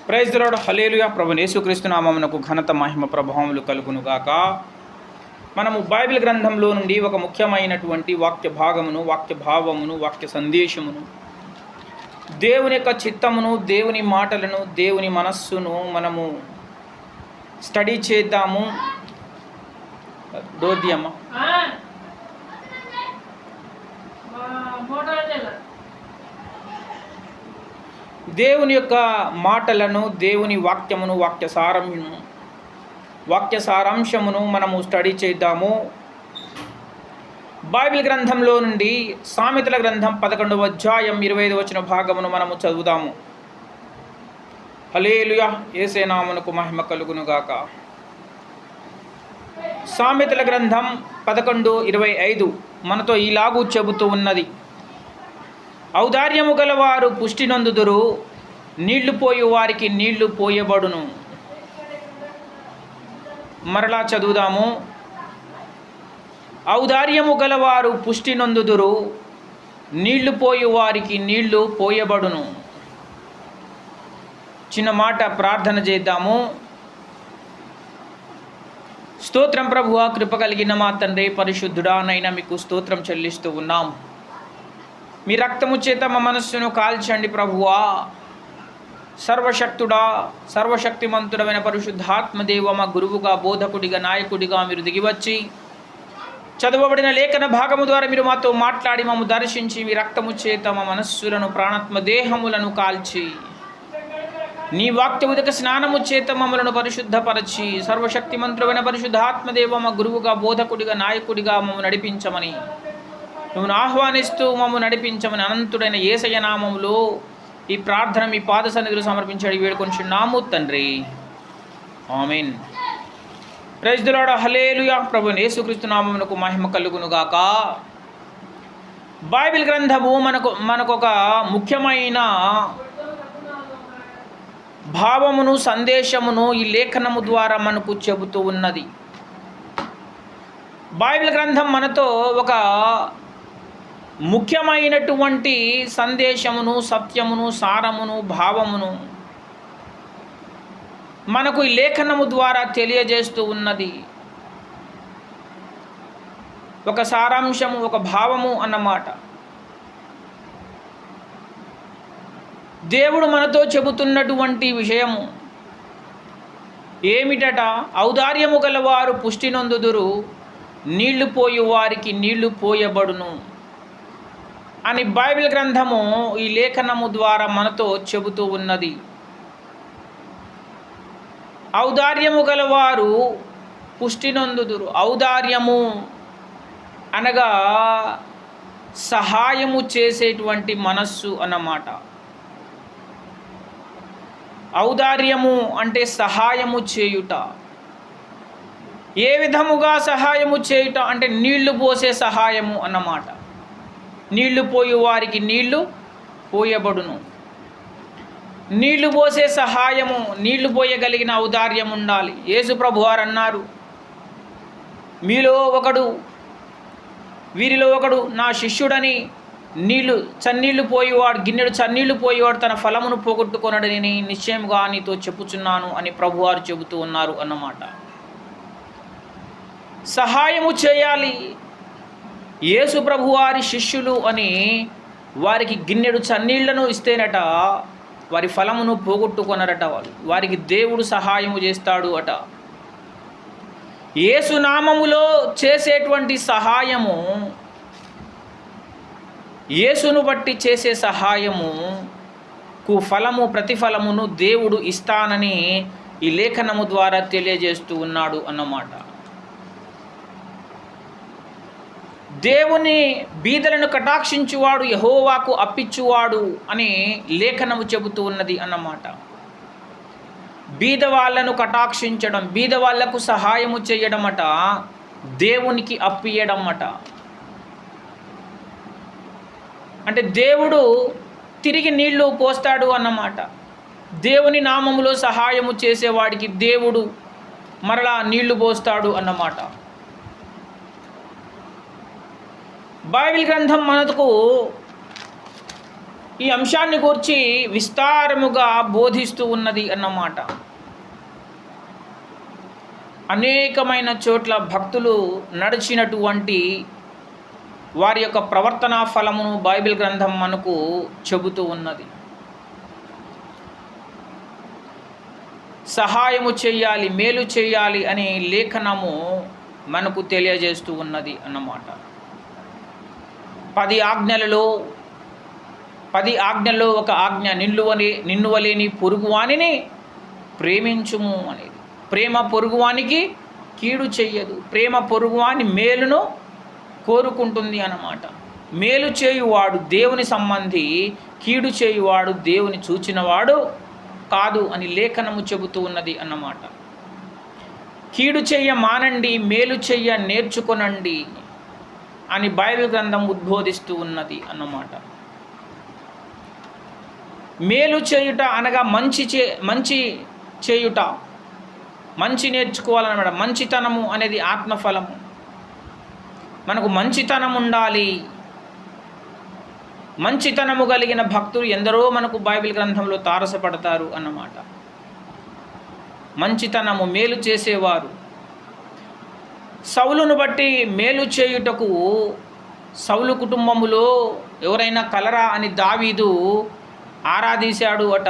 Praise the lord. Hallelujah. ప్రభువైన యేసుక్రీస్తు నామమునకు ఘనత మహిమ ప్రభావములు కలుగును గాక. మనము బైబిల్ గ్రంథంలో నుండి ఒక ముఖ్యమైనటువంటి వాక్య భాగమును, వాక్య భావమును, వాక్య సందేశమును, దేవుని యొక్క చిత్తమును, దేవుని మాటలను, దేవుని మనస్సును మనము స్టడీ చేద్దాము. డోర్దియమ్మ దేవుని యొక్క మాటలను, దేవుని వాక్యమును, వాక్య సారాంశమును మనము స్టడీ చేద్దాము. బైబిల్ గ్రంథంలో నుండి సామెతల గ్రంథం 11వ అధ్యాయం 25వ వచన భాగమును మనము చదువుదాము. హల్లెలూయా. యేసే నామమునకు మహిమ కలుగును గాక. సామెతల గ్రంథం 11:25 మనతో ఇలాగూ చెబుతూ ఉన్నది: ఔదార్యము గలవారు పుష్టి నొందుదురు, నీళ్లు పోయి వారికి నీళ్లు పోయబడును. మరలా చదువుదాము. ఔదార్యము గలవారు పుష్టి నొందుదురు, నీళ్లు పోయి వారికి నీళ్లు పోయబడును. చిన్న మాట ప్రార్థన చేద్దాము. స్తోత్రం ప్రభువా, కృప కలిగిన మా తండ్రి, పరిశుద్ధుడా నైనా మీకు స్తోత్రం చెల్లిస్తూ ఉన్నాం. మీ రక్తము చేత మా మనస్సును కాల్చండి ప్రభువా. సర్వశక్తుడా, సర్వశక్తిమంతుడమైన పరిశుద్ధాత్మదేవ, మా గురువుగా, బోధకుడిగా, నాయకుడిగా మీరు దిగివచ్చి చదవబడిన లేఖన భాగము ద్వారా మీరు మాతో మాట్లాడి మమ్ము దర్శించి మీ రక్తము చేత మా మనస్సులను, ప్రాణాత్మ దేహములను కాల్చి నీ వాక్యముదక స్నానము చేత మమ్మలను పరిశుద్ధపరచి సర్వశక్తిమంతుడమైన పరిశుద్ధాత్మదేవ, మా గురువుగా, బోధకుడిగా, నాయకుడిగా మమ్ము నడిపించమని నువ్వు ఆహ్వానిస్తూ మమ్ము నడిపించమని అనంతుడైన యేసయ్య నామములో ఈ ప్రార్థన మీ పాద సన్నిధిలో సమర్పించాడు వేడుకొంచున్నాము తండ్రి. Amen. Praise the lord. Hallelujah. ప్రభువైన యేసుక్రీస్తు నామమునకు మహిమ కలుగును గాక. బైబిల్ గ్రంథము మనకొక ముఖ్యమైన భావమును, సందేశమును ఈ లేఖనము ద్వారా మనకు చెబుతూ ఉన్నది. బైబిల్ గ్రంథం మనతో ఒక ముఖ్యమైనటువంటి సందేశమును, సత్యమును, సారమును, భావమును మనకు ఈ లేఖనము ద్వారా తెలియజేస్తూ ఉన్నది. ఒక సారాంశము, ఒక భావము అన్నమాట. దేవుడు మనతో చెబుతున్నటువంటి విషయము ఏమిటట? ఔదార్యము గలవారు పుష్టి నొందుదురు, నీళ్లు పోయి వారికి నీళ్లు పోయబడును అని బైబిల్ గ్రంథము ఈ లేఖనము ద్వారా మనతో చెబుతూ ఉన్నది. ఔదార్యము గలవారు పుష్టి నొందుదురు. ఔదార్యము అనగా సహాయము చేసేటువంటి మనస్సు అన్నమాట. ఔదార్యము అంటే సహాయము చేయుట. ఏ విధముగా సహాయము చేయుట అంటే నీళ్లు పోసే సహాయము అన్నమాట. నీళ్లు పోయి వారికి నీళ్లు పోయబడును. నీళ్లు పోసే సహాయము, నీళ్లు పోయగలిగిన ఔదార్యం ఉండాలి. యేసు ప్రభువారు అన్నారు, వీరిలో ఒకడు నా శిష్యుడని చన్నీళ్లు పోయేవాడు, గిన్నెడు చన్నీళ్లు పోయేవాడు తన ఫలమును పోగొట్టుకొనడని నిశ్చయముగా నీతో చెప్పుచున్నాను అని ప్రభువారు చెబుతూ ఉన్నారు అన్నమాట. సహాయము చేయాలి. యేసు ప్రభువారి శిష్యులు అని వారికి గిన్నెడు చన్నీళ్లను ఇస్తేనట వారి ఫలమును పోగొట్టుకొనరట. వారికి దేవుడు సహాయము చేస్తాడు అట. యేసు నామములో చేసేటువంటి సహాయము, యేసును బట్టి చేసే సహాయముకు ఫలము, ప్రతిఫలమును దేవుడు ఇస్తానని ఈ లేఖనము ద్వారా తెలియజేస్తూ ఉన్నాడు అన్నమాట. దేవుని బీదలను కటాక్షించువాడు యెహోవాకు అప్పిచ్చువాడు అని లేఖనము చెబుతూ ఉన్నది అన్నమాట. బీద వాళ్ళను కటాక్షించడం, బీద వాళ్లకు సహాయము చేయడం అట దేవునికి అప్పియడం అట. అంటే దేవుడు తిరిగి నీళ్లు పోస్తాడు అన్నమాట. దేవుని నామములో సహాయము చేసేవాడికి దేవుడు మరలా నీళ్లు పోస్తాడు అన్నమాట. బైబిల్ గ్రంథం మనకు ఈ అంశాన్ని గూర్చి విస్తారముగా బోధిస్తూ ఉన్నది అన్నమాట. అనేకమైన చోట్ల భక్తులు నడిచినటువంటి వారి యొక్క ప్రవర్తనా ఫలమును బైబిల్ గ్రంథం మనకు చెబుతూ ఉన్నది. సహాయము చేయాలి, మేలు చేయాలి అనే లేఖనము మనకు తెలియజేస్తూ ఉన్నది అన్నమాట. 10 ఆజ్ఞలలో ఒక ఆజ్ఞ నిన్నువలేని పొరుగువానిని ప్రేమించుము అనేది. ప్రేమ పొరుగువానికి కీడు చెయ్యదు, ప్రేమ పొరుగువాని మేలును కోరుకుంటుంది అన్నమాట. మేలు చేయువాడు దేవుని సంబంధి, కీడు చేయువాడు దేవుని చూచినవాడు కాదు అని లేఖనము చెబుతూ ఉన్నది అన్నమాట. కీడు చెయ్య మానండి, మేలు చెయ్య నేర్చుకొనండి అని బైబిల్ గ్రంథం ఉద్బోధిస్తూ ఉన్నది అన్నమాట. మేలు చేయుట అనగా మంచి చేయుట, మంచి నేర్చుకోవాలన్నమాట. మంచితనము అనేది ఆత్మఫలము. మనకు మంచితనం ఉండాలి. మంచితనము కలిగిన భక్తులు ఎందరో మనకు బైబిల్ గ్రంథంలో తారసపడతారు అన్నమాట. మంచితనము, మేలు చేసేవారు. సౌలును బట్టి మేలు చేయుటకు సౌలు కుటుంబములో ఎవరైనా కలరా అని దావీదు ఆరాధించాడు అట.